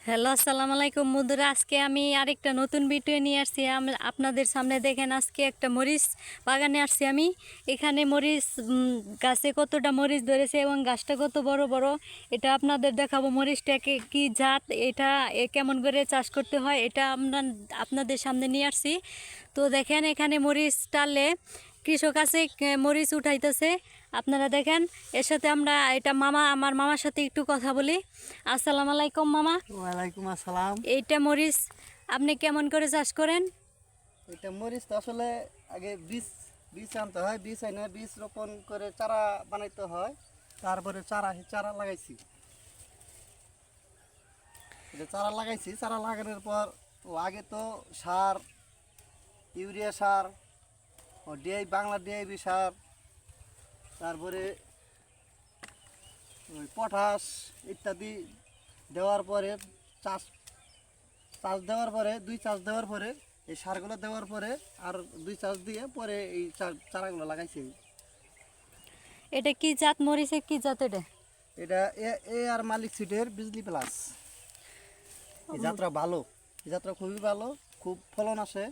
Hello, আসসালামু আলাইকুম বন্ধুরা। আজকে আমি আরেকটা নতুন ভিডিও নিয়ে আসছি আপনাদের সামনে। দেখেন, আজকে একটা মরিচ বাগানে আসছি আমি। এখানে মরিচ গাছে কতটা মরিচ ধরেছে এবং গাছটা কত বড় বড় এটা আপনাদের দেখাবো। মরিচটাকে কি জাত, এটা কেমন করে চাষ করতে হয় এটা আপনাদের সামনে নিয়ে আসছি। তো দেখেন, এখানে মরিচ টালে কৃষক আছে, মরিচ উঠাইতেছে। আপনারা দেখেন, এর সাথে আমার মামার সাথে একটু কথা বলি। আসসালামু আলাইকুম মামা। ওয়ালাইকুম আসসালাম। এইটা মরিচ আপনি কেমন করে চাষ করেন? এটা মরিচ তো আসলে আগে বীজ বীজ আনতে হয়, বীজ এনে বীজ রোপণ করে চারা বানাইতে হয়, তারপরে চারা লাগাইছি। এটা চারা লাগানোর পর আগে তো সার, ইউরিয়া সার, ও বাংলা ডিআইবি সার, তারপরে ওই পটাশ ইত্যাদি দেওয়ার পরে চাষ চাষ দেওয়ার পরে চাষ দেওয়ার পরে এই সারগুলো দেওয়ার পরে আর চাষ দিয়ে পরে এই চারাগুলো লাগাইছি। এটা কি জাত মরিচের, কি জাত এটা? এটা আর মালিক সিডের বিজলি প্লাস। এই যাত্রা ভালো, এই যাত্রা খুবই ভালো, খুব ফলন আসে।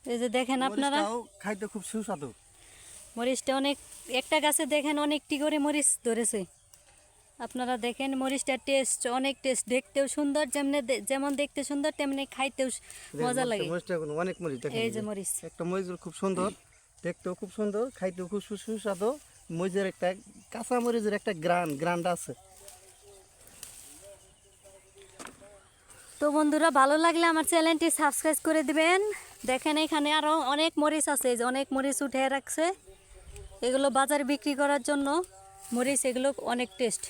এই যে দেখেন আপনারা, খাইতে খুব সুস্বাদু। মরিচটা একটা গাছে দেখেন অনেকটি করে মরিচ ধরেছে। আপনারা দেখেন, মরিচটার টেস্ট অনেক টেস্ট, দেখতেও সুন্দর, যেমন দেখতে সুন্দর তেমনি খাইতেও মজা লাগে। অনেক মরিচ দেখেন, এই যে মরিচ, একটা মরিচ খুব সুন্দর, দেখতেও খুব সুন্দর, খাইতেও খুব সুস্বাদু। মরিচের একটা কাঁচা মরিচের একটা গ্রান্ড আছে। তো বন্ধুরা, ভালো লাগলে আমার চ্যানেলটি সাবস্ক্রাইব করে দিবেন। দেখেন, এখানে আরও অনেক মরিচ আছে, যে অনেক মরিচ উঠে রাখছে, এগুলো বাজারে বিক্রি করার জন্য মরিচ, এগুলো অনেক টেস্ট।